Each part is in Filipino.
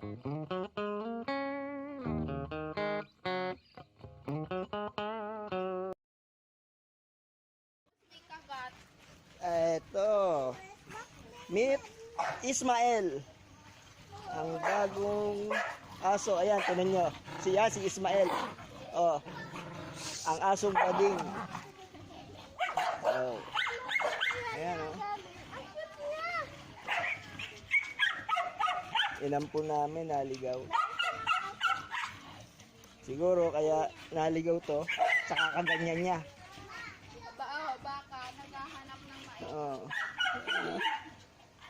Eto. Meet Ismael. Ang bagong aso. Ayan, tinan nyo. Si Ismael. Oh. Ang asong bading. Oh. Ayan, oh. Inampun namin, naligaw. Siguro kaya naligaw to sa kakaganyan niya. Baka naghahanap ng mais. Oo.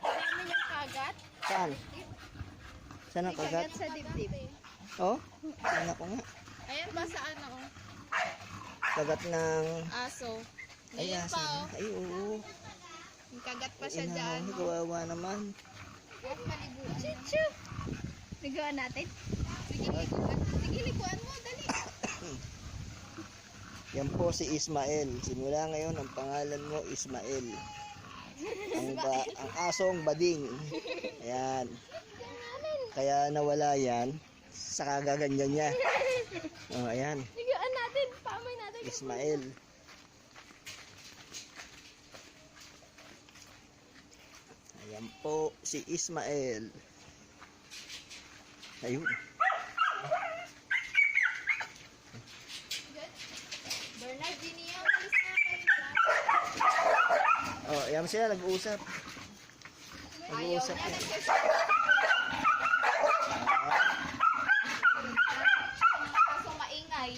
Marami yung kagat. Saan? Saan ang kagat? Sa dibdib. Oh? Saan ako nga? Ayan ba sa ano? Kagat ng... Aso. Ay, Ngayon pa oh. Ay, oo. Yung kagat pa siya dyan. Ay, kawawa naman. Chichu! Liguan natin? Sige, liguan mo. Dali. Yan po si Ismael. Simula ngayon, ang pangalan mo, Ismael. Ang asong bading. Ayan. Kaya nawala yan sa kagaganyan niya. Oh, ayan. Liguan natin. Pamay natin. Ismael. Ayan po si Ismael. Ayun. Bernard, Ginio, malis na kayo dyan. Oh, ayan sila nag-uusap. Ayaw Nag-uusap niya. yan. Kaso maingay.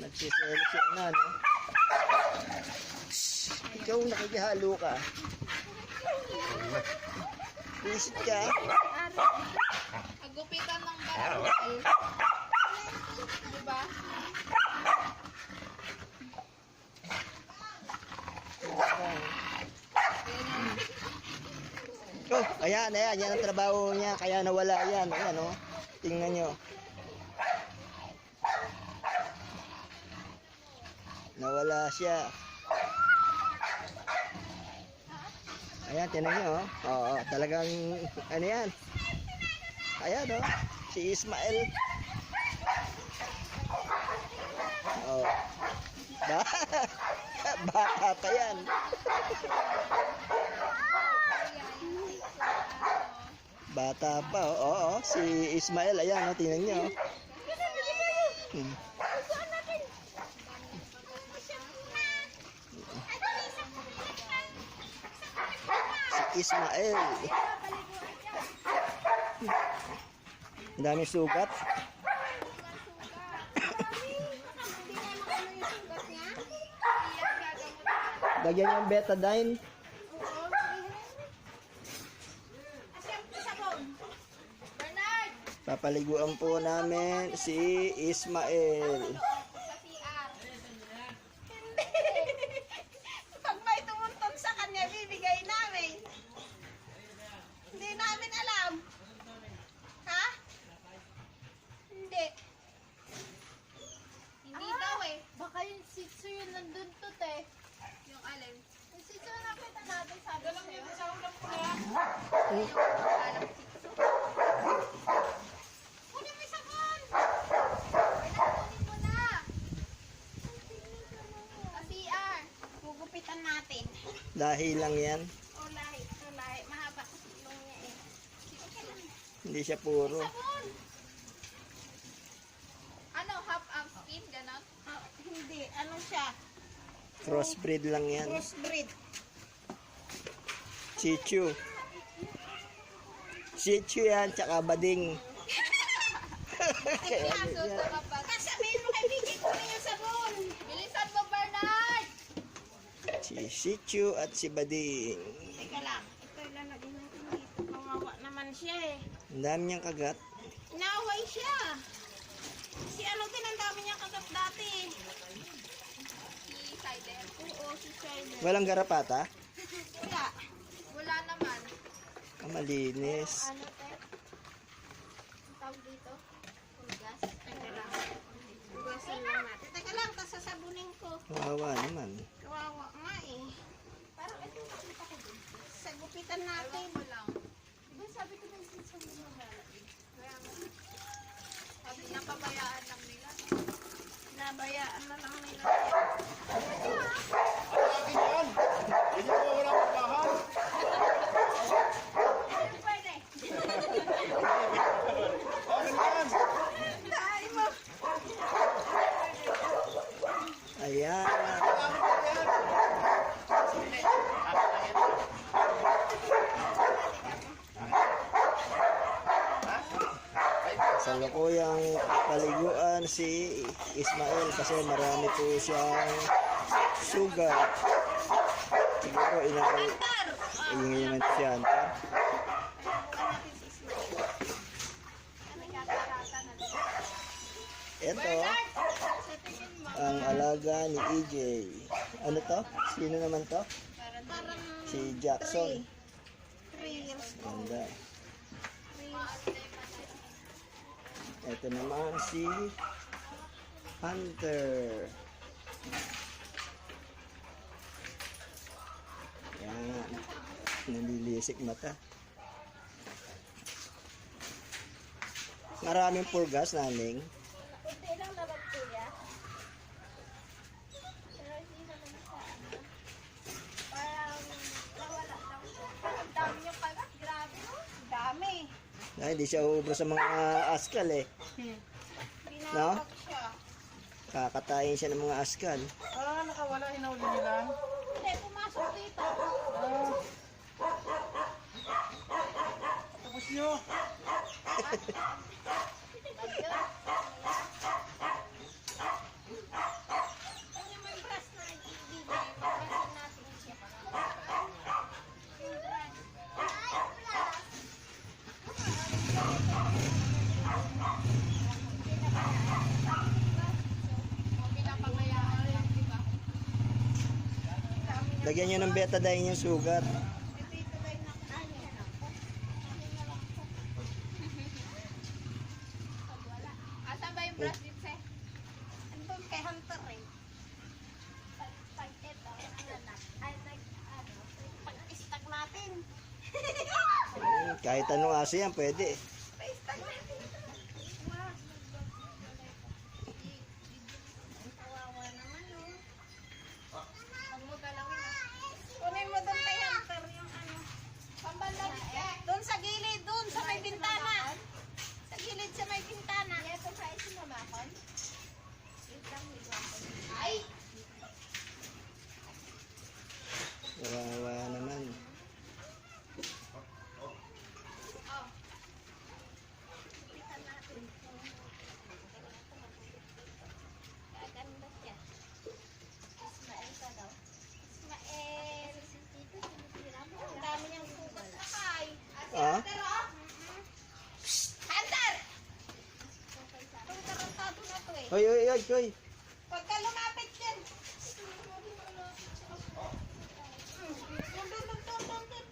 Nagsiselo si ano, no? Shhh, ikaw nakikihalo ka. Visit ka. Agupitan ng barangay. Diba? Oh, ayan. Yan ang trabaho niya. Kaya nawala yan. Ayan, oh. Tingnan nyo. Nawala siya. Ayan, tingnan nyo, oh. Oo, talagang, ano yan. Ayan, oh. Si Ismael. Oh. Bata pa yan. Bata pa, oh. Oo, si Ismael. Ayan, oh. Tingnan nyo. Si Ismael. Ang daming sugat. Lagyan yung betadine. Bernard! Papaliguan po namin si Ismael. Sa CR. Pag may tumuntun sa kanya, bibigay namin. Hindi namin alam. Ha? Hindi. Hindi daw eh. Baka yung sitso yun nandun to te. Yung alin? Yung sitso na nakita natin sabi sa'yo. Yung alam sitso. Kunin mo yung sabon! Kunin mo na! Sa CR. Gugupitan natin. Dahil lang yan. O lahi. Mahaba kasi ilong niya eh. Hindi siya puro. Sabon! Ano? Half arm skin? Ganon? Oh, hindi. Ano siya? Crossbreed lang yan. Crossbreed. Shih Tzu. Shih Tzu yan, tsaka bading. Kaya Aso yan. sa kapag. Kasabihin mo kay Vicky ko na yung sabon. Bilisan mo, Bernard! Si Shih Tzu at si bading. Teka lang. Ito ilalagay natin dito. Kawawa naman siya eh. Ang dami niyang kagat. Naway siya. Si ano din ang dami niyang kagat dati. Si Sider. Oo, si Siler. Walang garapata? Wala. Wala naman. Malinis. Ano, te? Ang tawag dito? Pulgas? Teka lang. Hugasan lang natin. Teka lang, tas sasabunin ko. Kawawa naman. Kawawa nga eh. Parang ito nakita ko din. Sa gupitan natin. Ewan ko lang. Diba sabi ko ng sitso mo na. Kaya Kasi napabayaan lang nila. Nabayaan na lang nila. Akin yan. Hindi ko wala akong bahan. Pwede. Akin yan. Dahil mo. Ayan. Salukuyang paliguan si Ismael kasi marami po siyang sugar. Siguro iingiman siya. Ito, ang alaga ni EJ. Ano to? Sino naman to? Parang Si Jackson. 3 years old. Ganda. Ito naman si Hunter. Yan. Nalilisik mata. Maraming purgas, naling. Kunti lang naman kuya. Pero hindi naman sa ano. Parang nawala lang po. Ang dami yung kagat. Grabe, no? Dami. Ay, hindi siya uubos sa mga askal eh. No? Binabag siya. Kakatayin siya ng mga askal. Ah, nakawala. Hinauli nila. Hindi, pumasok dito. Tapos nyo. Ano may brush na ibibigay? Brush natin siya. Yung brush. Pinapabayaan lang, di ba? Lagyan niyo ng betadine yung sugar. Dito tayo na kanya. Asan ba yung brush dito, Seh? Andun kay Hunter eh. Pag ito, ano na? Ay, Pag-istag natin. Kahit anong aso yan, pwede. Pag-istag natin. Kawawa naman oh. Huwag mo galawin, ah. Kunin mo doon kay Hunter yung ano. Pambalag, eh. Doon sa gilid, doon sa may bintana. Sa gilid sa may bintana. Ito sa isimamakon. Wait lang, wait lang. Ay! Kawawa naman. Oh. Tingnan natin. Gaganda siya. Ismael ka daw. Ismael. Ang dami niyang sugat sa kay. Ah? Hunter! Itong tarantado na to eh. Hoy, hoy, hoy, hoy. Huwag ka lumapit dyan.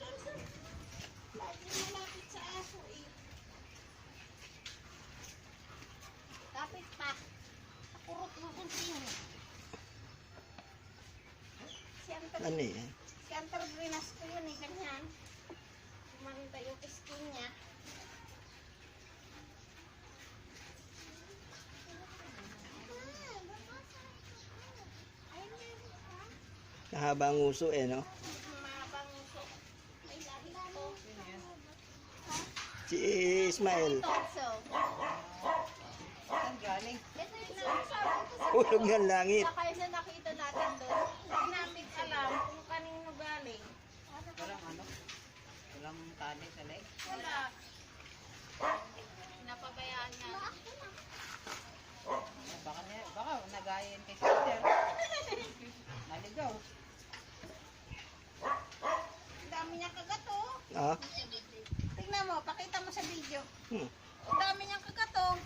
Dun. Lagi malapit sa aso eh. Kapit pa. Nakurot mo kung sino. Si Hunter, Ano yan? si Hunter Grinas ko yun eh, ganyan. Kumanda yung skin niya. Mahaba ang uso eh, no? Mabang uso. May lahi to. Si Ismael. So, Saan galing? ito yung sinasabi ko sa Hulog ng langit. Saka yung nakita natin doon. Hindi namin alam kung kanino galing. Walang ano? Walang tali sa leg? Wala. Napabayaan nga. Baka nagayin kay sister. Naligaw. Ang dami niya kagat oh. Ah? Tingnan mo, pakita mo sa video. Hmm. Ang dami niyang kagat oh.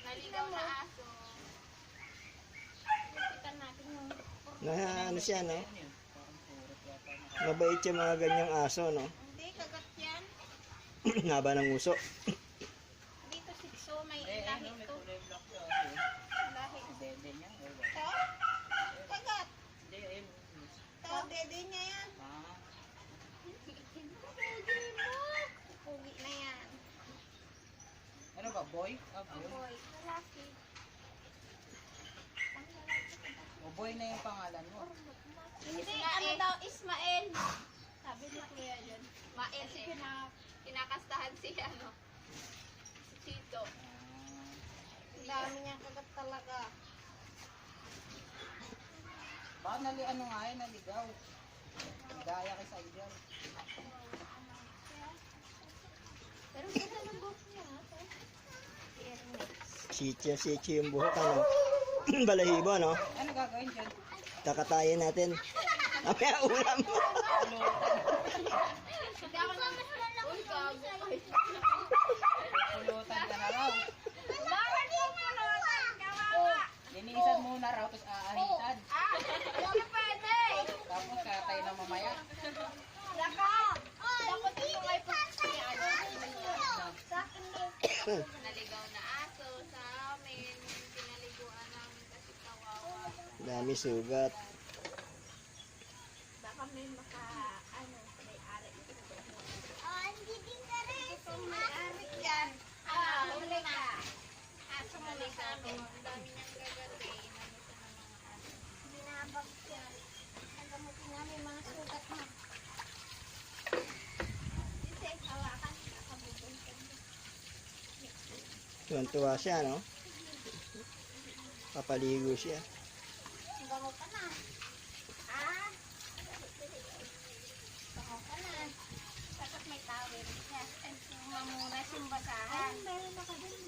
Naligaw na aso. Pakita natin yung Na ano siya, no? Ano yun? Parang purot yata na. Mabait yung mga ganyang aso, no? Hindi, kagat yan. Haba ng uso. Dito si Tso, may Eh, lahi ano, may to. kulay black yun. Lahi. Dede niya. Ito? Kagat. Hindi, ayun. Ito, dede niya yan. Ah, Pugi na yan. ano ba? Aboy? Aboy. Boy, lalaki. Aboy na yung pangalan mo. Hindi, ano daw, Ismael. Sabi ni Kuya yun. Mael Kasi eh. Kinakastahan si ano. Si Tito. Ang dami niyang kagat talaga. Baka naligaw. Gaya kay Saidel. Pero ganda ng buhok niya. Sityo yung buhok, ano? Balahibo, no? Ano gagawin dyan? Kakatayin natin. Mamaya ulam. Hindi ako na. Uy, gago. Pulutan ka na raw. Bakit yung malutan? Kawawa. Linisan muna raw, tapos aahitan. Hindi pwede. Tapos katay na mamaya. Dapat ito ngay po si ano. Sa akin naligaw na aso sa amin. Pinaliguan namin kasi kawawa. Dami sugat. Baka may may-ari. Hindi din ka rin. Kung may-ari yan. Huli ka. Aso mali sa amin. Ang dami niyang gagatin. Ano siya ng mga aso. Binabag yan. Ang gamutin nga may mga sugat na. Kasi hawakan. Nakabubol ka. Tuwan-tuwa siya, no? Papaligo siya. Bango ka na. Ah? Bango ka na. Tapos may tawid. Yes. And mamunas yung basahan. Meron ako din.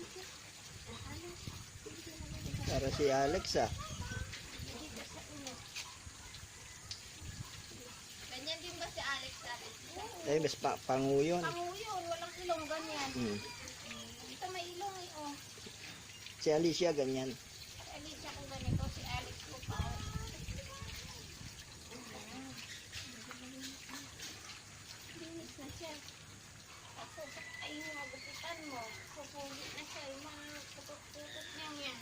Para si Alex, ah. Dito sa ulo. Ganyan din ba si Alex dati? Eh, mas pangu yun. Pangu yun. Walang ilong ganyan. Hmm. Dito may ilong eh. Oh. Si Alicia, ganyan. Si Alicia ko ganito. Si Alex ko pa. Linis na siya. Ay, yung magupitan mo. Pupulit na siya. Yung mga putot-putot niya yan.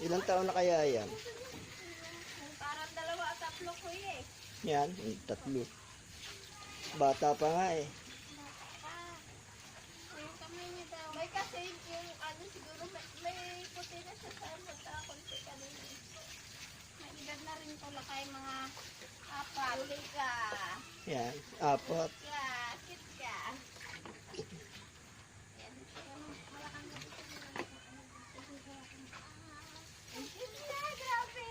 Ilang taon na kaya yan? Parang 2 at 3 ko eh. Yan, 3. Bata pa nga eh. Yung kamay niya daw. May kasi yung ano siguro may puti na siya sa magkakunti kanina. May edad na rin pala kayo mga 4. Huli ka. Yan, 4. Yeah, kit ka. Yan. Malakang gabi. Ang cute na, grabe.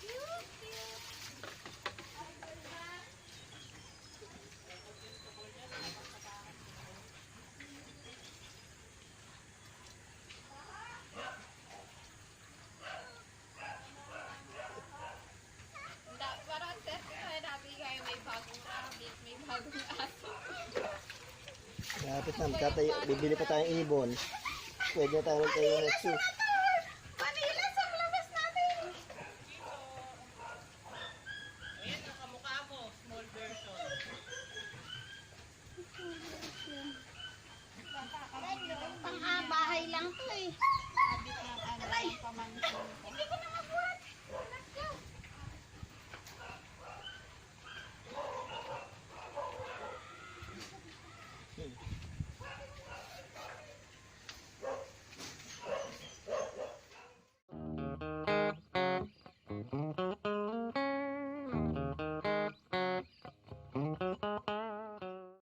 Cute, cute. Parang set kaya nabi kayo may bagong rabbit, may bagong aso. Lapit na, bibili pa tayong ibon. Pwede na tayo magtayo ng zoo.